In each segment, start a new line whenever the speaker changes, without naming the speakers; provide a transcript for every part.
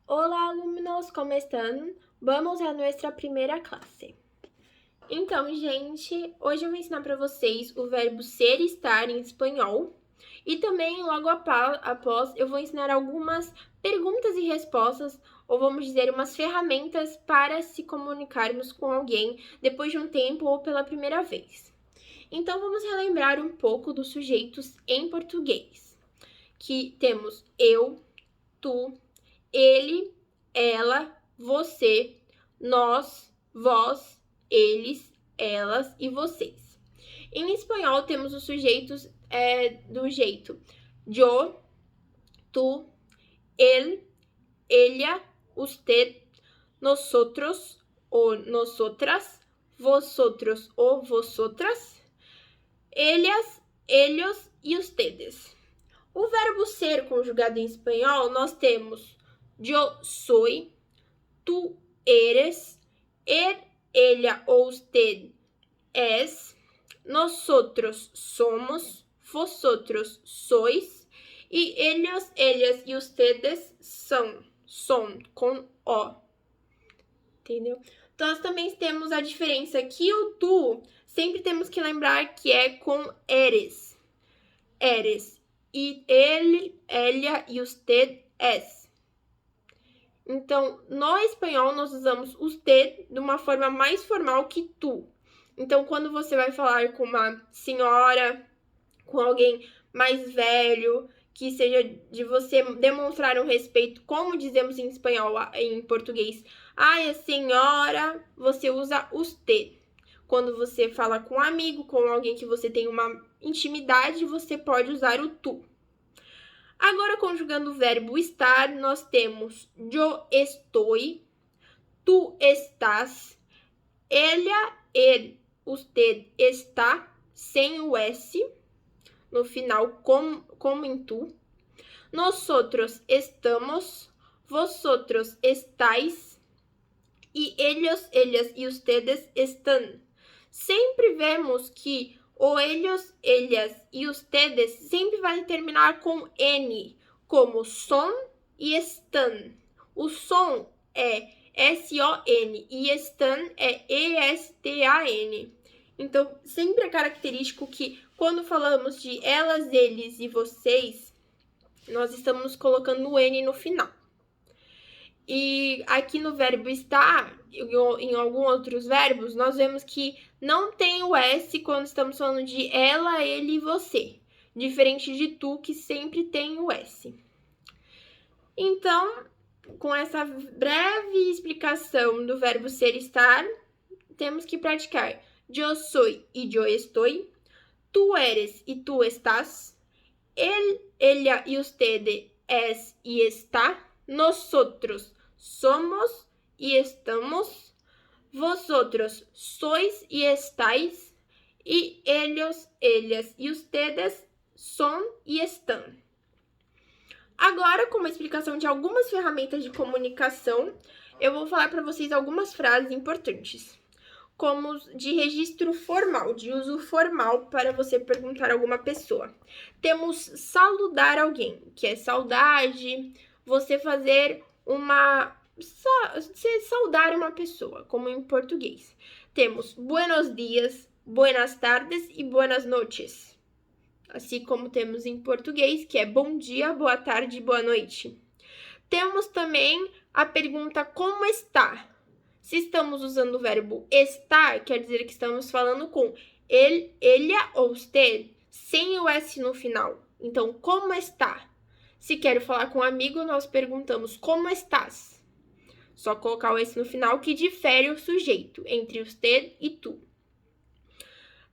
Olá, alumnos, como estão? Vamos a nossa primeira classe. Então, gente, hoje eu vou ensinar para vocês o verbo ser e estar em espanhol. E também, logo após, eu vou ensinar algumas perguntas e respostas, ou vamos dizer, umas ferramentas para se comunicarmos com alguém depois de um tempo ou pela primeira vez. Então, vamos relembrar um pouco dos sujeitos em português, que temos eu, tu, ele, ela, você, nós, vós, eles, elas e vocês. Em espanhol temos os sujeitos do jeito yo, tu, él, ella, usted, nosotros o nosotras, vosotros o vosotras, ellas, ellos e ustedes. O verbo ser conjugado em espanhol nós temos yo soy, tú eres, él, ella o usted es, nosotros somos, vosotros sois e ellos, ellas e ustedes são com O. Entendeu? Então, nós também temos a diferença que o tu sempre temos que lembrar que é com eres. Eres. E ele, ella e usted es. Então, no espanhol, nós usamos usted de uma forma mais formal que tu. Então, quando você vai falar com uma senhora, com alguém mais velho, que seja de você demonstrar um respeito, como dizemos em espanhol, em português, ai, a senhora, você usa usted. Quando você fala com um amigo, com alguém que você tem uma intimidade, você pode usar o tu. Agora, conjugando o verbo estar, nós temos yo estoy, tú estás, ella, él, usted está, sem o S, no final, como em tu. Nosotros estamos, vosotros estáis, e ellos, ellas e ustedes están. Sempre vemos que o ellos, ellas e ustedes sempre vai terminar com N, como son e están. O som é S-O-N e están é E-S-T-A-N. Então, sempre é característico que quando falamos de elas, eles e vocês, nós estamos colocando o N no final. E aqui no verbo estar, em alguns outros verbos, nós vemos que não tem o S quando estamos falando de ela, ele e você. Diferente de tu, que sempre tem o S. Então, com essa breve explicação do verbo ser e estar, temos que praticar yo soy y yo estoy, tú eres y tú estás, él, ella y usted es y está, nosotros somos y estamos, vosotros sois y estáis, y ellos, ellas e ustedes son e estão. Agora, com uma explicação de algumas ferramentas de comunicação, eu vou falar para vocês algumas frases importantes, como de registro formal, de uso formal para você perguntar a alguma pessoa. Temos saludar alguém, que é saudade, você fazer você saudar uma pessoa, como em português. Temos buenos dias, buenas tardes e buenas noches. Assim como temos em português, que é bom dia, boa tarde e boa noite. Temos também a pergunta como está. Se estamos usando o verbo estar, quer dizer que estamos falando com ele, ella ou usted, sem o S no final. Então, como está? Se quero falar com um amigo, nós perguntamos como estás? Só colocar o S no final que difere o sujeito entre usted e tu.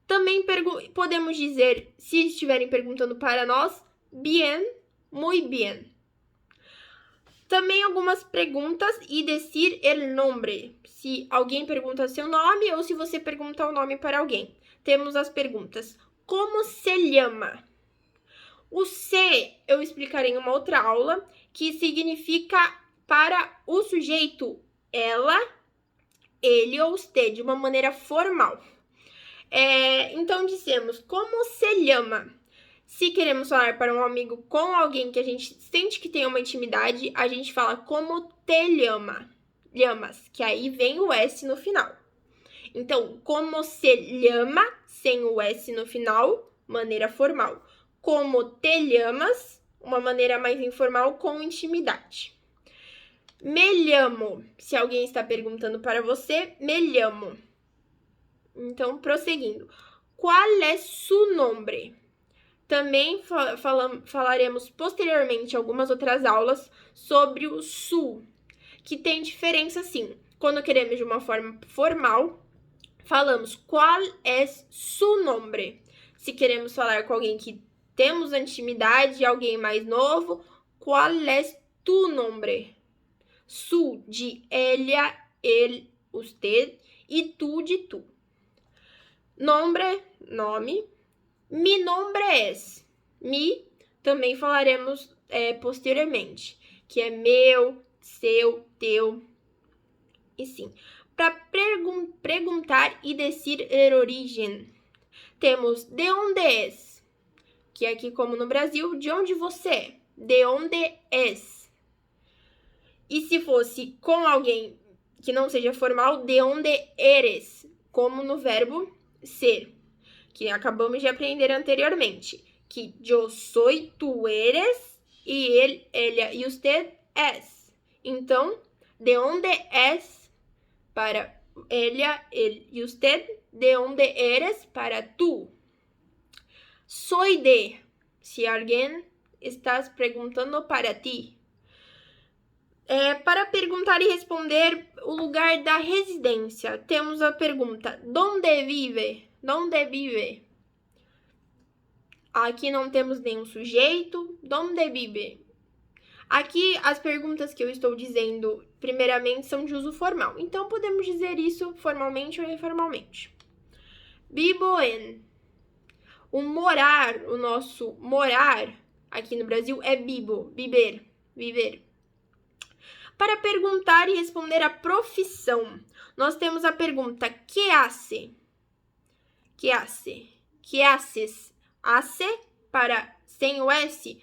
Também podemos dizer, se estiverem perguntando para nós, bien, muy bien. Também algumas perguntas e decir el nombre. Se alguém pergunta seu nome ou se você pergunta o nome para alguém. Temos as perguntas. Como se chama? O se eu explicarei em uma outra aula, que significa para o sujeito ela, ele ou usted, de uma maneira formal. Então, dizemos como se chama. Se queremos falar para um amigo com alguém que a gente sente que tem uma intimidade, a gente fala como te llamas, que aí vem o S no final. Então, como se llama, sem o S no final, maneira formal. Como te llamas, uma maneira mais informal, com intimidade. Me llamo, se alguém está perguntando para você, me llamo. Então, prosseguindo. Qual é su nombre? Também falaremos posteriormente algumas outras aulas sobre o su, que tem diferença sim. Quando queremos de uma forma formal, falamos qual é su nombre. Se queremos falar com alguém que temos intimidade, alguém mais novo, qual é tu nombre? Su de ella, ele, usted e tu de tu. Nombre, nome. Mi nombre es. Mi também falaremos posteriormente, que é meu, seu, teu. E sim, para perguntar e dizer a origem, temos de onde es, que aqui como no Brasil, de onde você é, de onde es. E se fosse com alguém que não seja formal, de onde eres, como no verbo ser, que acabamos de aprender anteriormente, que yo soy, tu eres, e ele, ella e usted es. Então, de onde es para ella, ele e usted, de onde eres para tu. Soy de, se alguém está perguntando para ti. Para perguntar e responder o lugar da residência, temos a pergunta: donde vive? Donde vive? Aqui não temos nenhum sujeito. Donde vive? Aqui as perguntas que eu estou dizendo, primeiramente, são de uso formal. Então, podemos dizer isso formalmente ou informalmente. Vivo en. O morar, o nosso morar aqui no Brasil é vivo, viver, viver. Para perguntar e responder a profissão, nós temos a pergunta que hace? Que hace? Que haces? Hace, para sem o S,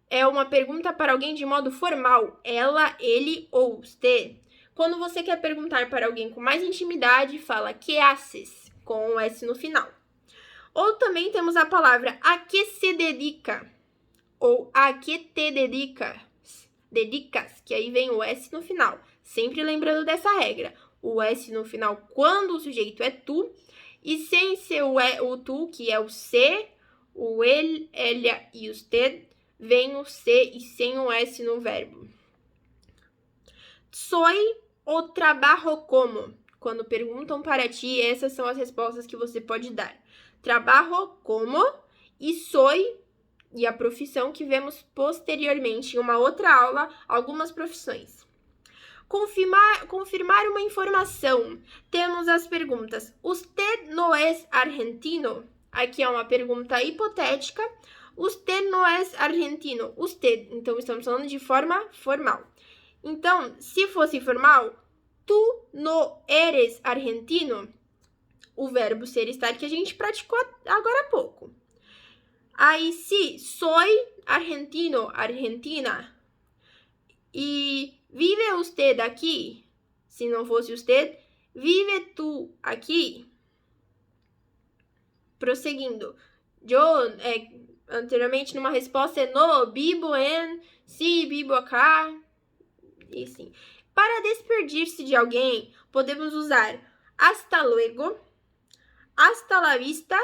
é uma pergunta para alguém de modo formal. Ela, ele ou você. Quando você quer perguntar para alguém com mais intimidade, fala que haces, com o S no final. Ou também temos a palavra a que se dedica, ou a que te dedicas, que aí vem o S no final. Sempre lembrando dessa regra. O S no final quando o sujeito é tu, e sem ser o tu, que é o se, o ele, ella e usted, vem o se e sem o S no verbo. Soy ou trabalho como? Quando perguntam para ti, essas são as respostas que você pode dar. Trabalho como e soy, e a profissão que vemos posteriormente em uma outra aula, algumas profissões. Confirmar uma informação. Temos as perguntas: Usted no es argentino? Aqui é uma pergunta hipotética. Usted no es argentino? Usted. Então, estamos falando de forma formal. Então, se fosse formal, tu no eres argentino? O verbo ser estar que a gente praticou agora há pouco. Aí, se soy argentino, argentina, e vive usted aqui? Se não fosse usted, vive tu aqui? Prosseguindo. Eu, anteriormente, numa resposta é no, vivo en, si, vivo acá. E sim. Para despedir-se de alguém, podemos usar hasta luego, hasta la vista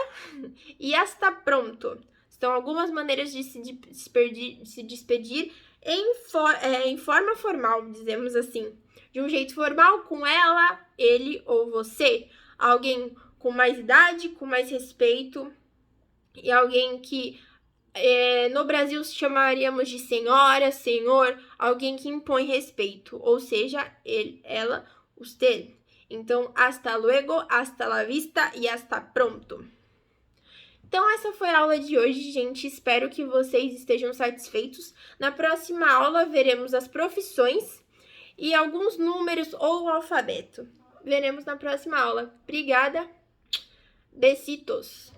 e hasta pronto. São algumas maneiras de se despedir em forma formal, dizemos assim. De um jeito formal, com ela, ele ou você. Alguém com mais idade, com mais respeito. E alguém que no Brasil chamaríamos de senhora, senhor. Alguém que impõe respeito. Ou seja, ele, ela, usted. Então, hasta luego, hasta la vista e hasta pronto. Então, essa foi a aula de hoje, gente. Espero que vocês estejam satisfeitos. Na próxima aula, veremos as profissões e alguns números ou o alfabeto. Veremos na próxima aula. Obrigada. Besitos.